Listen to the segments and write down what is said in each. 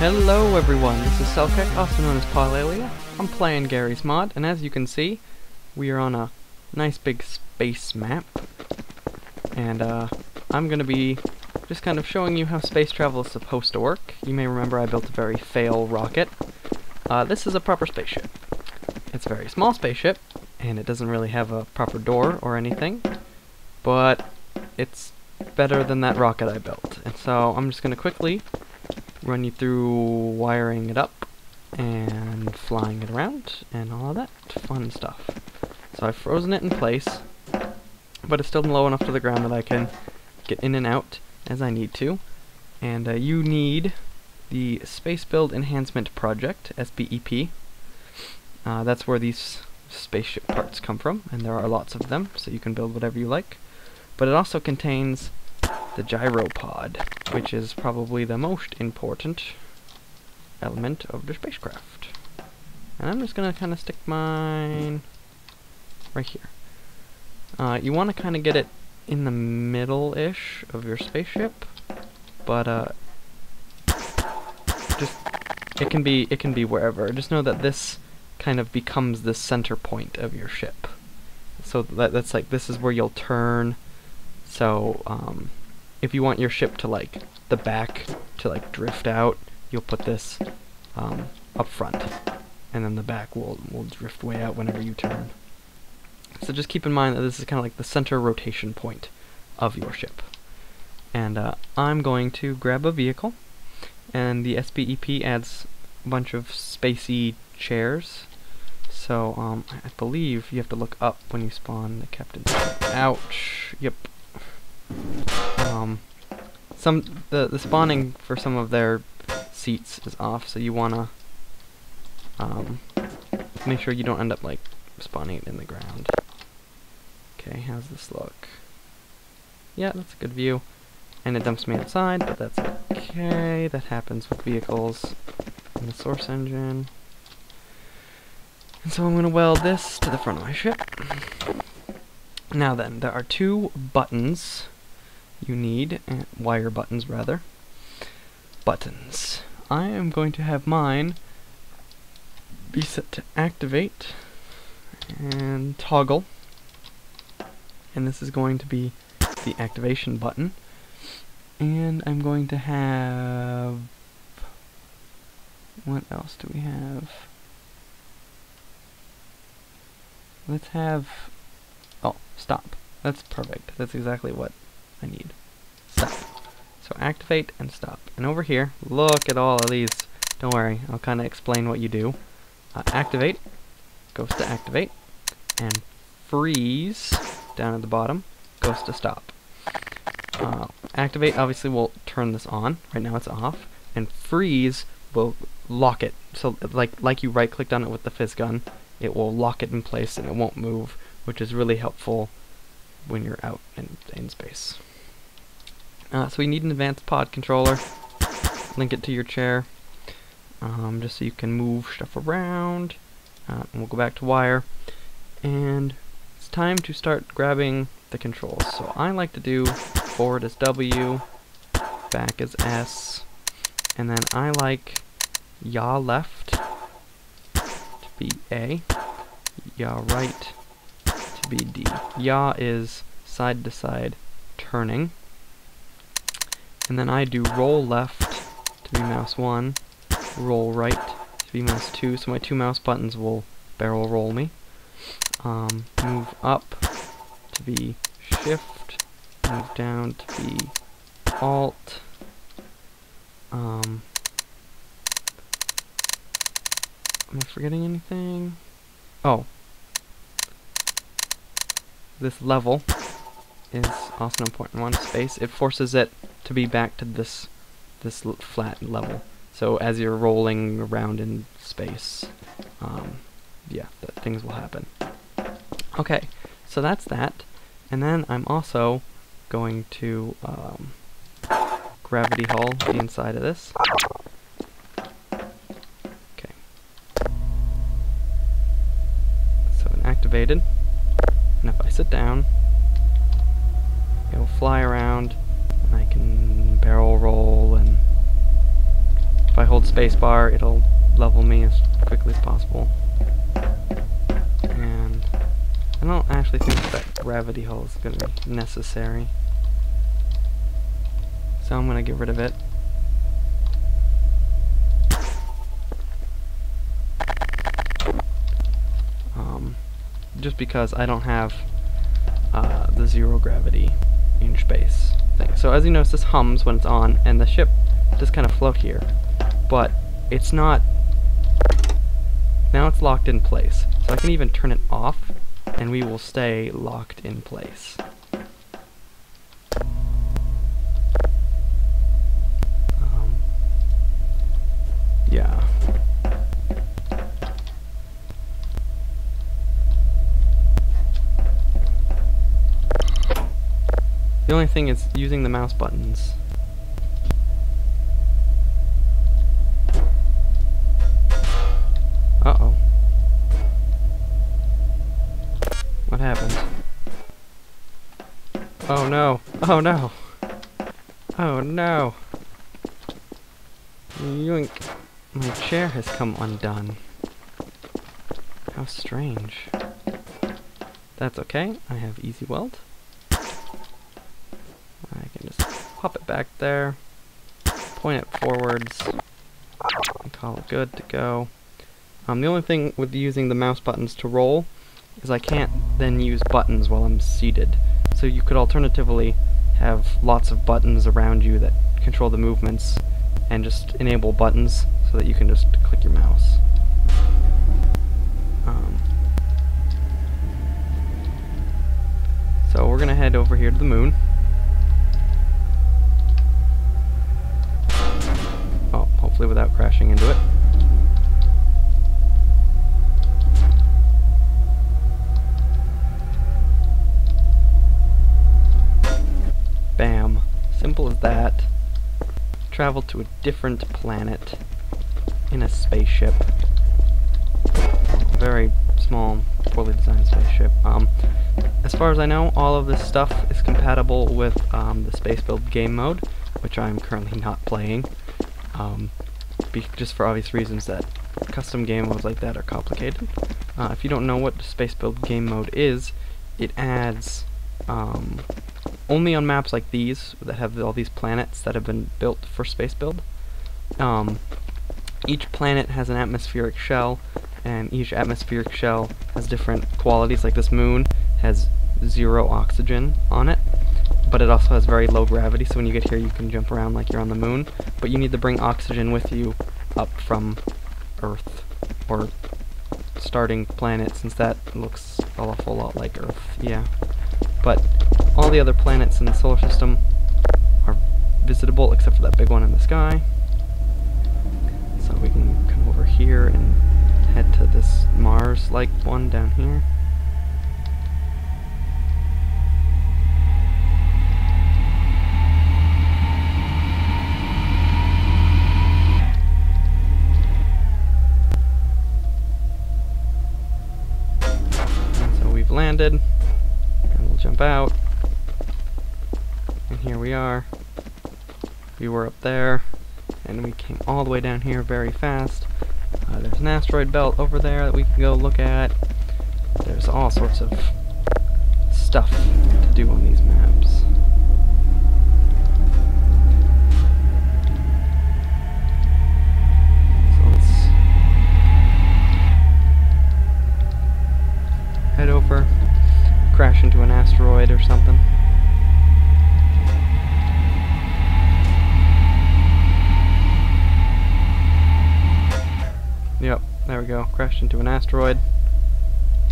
Hello everyone, this is Selkek, also known as Paulelia. I'm playing Garry's mod, and as you can see, we are on a nice big space map. And I'm gonna be just kind of showing you how space travel is supposed to work. You may remember I built a very fail rocket. This is a proper spaceship. It's a very small spaceship, and it doesn't really have a proper door or anything, but it's better than that rocket I built. And so I'm just gonna quickly run you through wiring it up and flying it around and all of that fun stuff. So I've frozen it in place, but it's still low enough to the ground that I can get in and out as I need to. And you need the Space Build Enhancement Project, SBEP. That's where these spaceship parts come from, and there are lots of them, so you can build whatever you like. But it also contains the gyropod, which is probably the most important element of the spacecraft. And I'm just gonna kind of stick mine right here. You want to kind of get it in the middle-ish of your spaceship, but just it can be wherever. Just know that this kind of becomes the center point of your ship. So that's like, this is where you'll turn. So if you want your ship to, like, the back to, like, drift out, you'll put this up front, and then the back will drift way out whenever you turn. So just keep in mind that this is kind of like the center rotation point of your ship. And I'm going to grab a vehicle, and the SBEP adds a bunch of spacey chairs. So I believe you have to look up when you spawn the captain's chair. Ouch. Yep. The spawning for some of their seats is off, so you wanna make sure you don't end up like spawning it in the ground. Okay, how's this look? Yeah, that's a good view. And it dumps me outside, but that's okay. That happens with vehicles in the source engine. And so I'm gonna weld this to the front of my ship. Now then, there are two buttons you need, wire buttons rather. Buttons. I am going to have mine be set to activate and toggle, and this is going to be the activation button. And I'm going to have, what else do we have? Let's have, oh, stop. That's perfect. That's exactly what I need. Stop. So activate and stop. And over here, look at all of these. Don't worry, I'll kind of explain what you do. Activate goes to activate, and freeze down at the bottom goes to stop. Activate obviously will turn this on. Right now it's off, and freeze will lock it. So like you right-clicked on it with the fizz gun, it will lock it in place and it won't move, which is really helpful when you're out in space. So we need an advanced pod controller. Link it to your chair, just so you can move stuff around. And we'll go back to wire, and it's time to start grabbing the controls. So I like to do forward as W, back as S, and then I like yaw left to be A, yaw right to be D. Yaw is side to side turning, and then I do roll left to be mouse 1, roll right to be mouse 2, so my two mouse buttons will barrel roll me. Move up to be shift, move down to be alt. Am I forgetting anything? Oh, this level is also an important one. Space. It forces it to be back to this flat level. So as you're rolling around in space, yeah, things will happen. Okay, so that's that. And then I'm also going to gravity hull the inside of this. Okay. So it's activated. And if I sit down, it'll fly around, and I can barrel roll and If I hold spacebar, it'll level me as quickly as possible. And I don't actually think that gravity hull is going to be necessary. So I'm going to get rid of it. Just because I don't have the zero gravity in space thing. So as you notice, this hums when it's on, and the ship does kind of float here. But it's not... Now it's locked in place. So I can even turn it off, and we will stay locked in place. Yeah. The only thing is using the mouse buttons. Uh-oh. What happened? Oh no! Oh no! Oh no! Yoink! My chair has come undone. How strange. That's okay, I have easy weld. I can just pop it back there, point it forwards, and call it good to go. The only thing with using the mouse buttons to roll is I can't then use buttons while I'm seated. So you could alternatively have lots of buttons around you that control the movements, and just enable buttons so that you can just click your mouse. So we're gonna head over here to the moon. Oh, hopefully without crashing into it. Bam. Simple as that. Travel to a different planet in a spaceship. Very small, poorly designed spaceship. As far as I know, all of this stuff is compatible with the Space Build game mode, which I'm currently not playing, just for obvious reasons that custom game modes like that are complicated. If you don't know what the Space Build game mode is, it adds only on maps like these that have all these planets that have been built for Space Build. Each planet has an atmospheric shell, and each atmospheric shell has different qualities. Like this moon has 0 oxygen on it, but it also has very low gravity, so when you get here you can jump around like you're on the moon, but you need to bring oxygen with you up from Earth, or starting planet, since that looks an awful lot like Earth, yeah. But all the other planets in the solar system are visitable except for that big one in the sky. So we can come over here and head to this Mars-like one down here. And so we've landed, and we'll jump out. And here we are. We were up there, and we came all the way down here very fast. There's an asteroid belt over there that we can go look at. There's all sorts of stuff to do on these maps. So let's head over, crash into an asteroid or something. Yep, there we go. Crashed into an asteroid.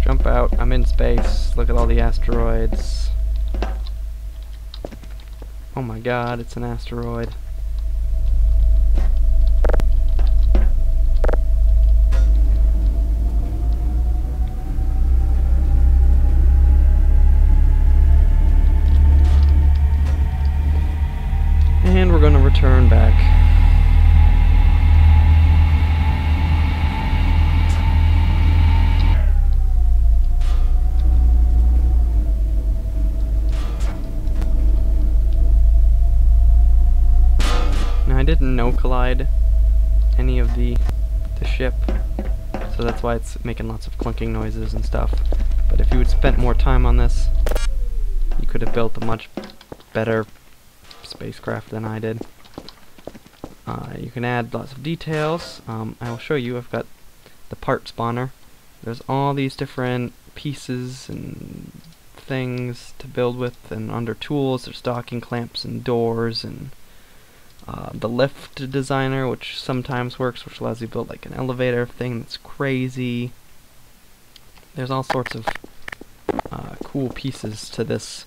Jump out. I'm in space. Look at all the asteroids. Oh my god, it's an asteroid. And we're going to return back. I didn't no collide any of the ship, so that's why it's making lots of clunking noises and stuff. But if you had spent more time on this, you could have built a much better spacecraft than I did. You can add lots of details. I will show you. I've got the part spawner. There's all these different pieces and things to build with, and under tools there's docking clamps and doors, and the lift designer, which sometimes works, which allows you to build like an elevator thing that's crazy. There's all sorts of cool pieces to this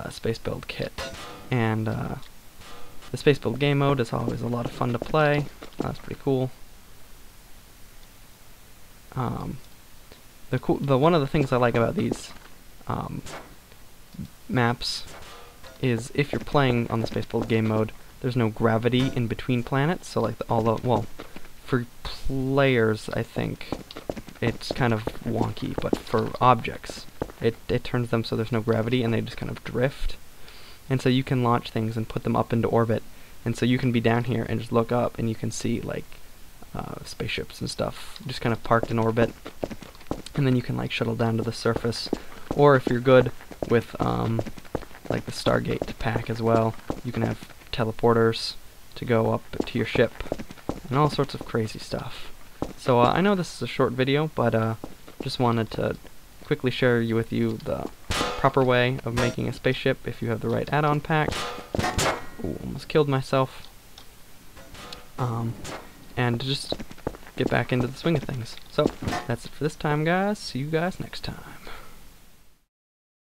space build kit, and the space build game mode is always a lot of fun to play. That's pretty cool. One of the things I like about these maps is if you're playing on the space build game mode, there's no gravity in between planets, so like well, for players I think it's kind of wonky, but for objects it turns them so there's no gravity and they just kind of drift. And so you can launch things and put them up into orbit, and so you can be down here and just look up and you can see like spaceships and stuff just kind of parked in orbit, and then you can like shuttle down to the surface. Or if you're good with like the Stargate pack as well, you can have teleporters to go up to your ship and all sorts of crazy stuff. So I know this is a short video, but just wanted to quickly share with you the proper way of making a spaceship if you have the right add-on pack. Ooh, almost killed myself. And just get back into the swing of things. So that's it for this time, guys. See you guys next time.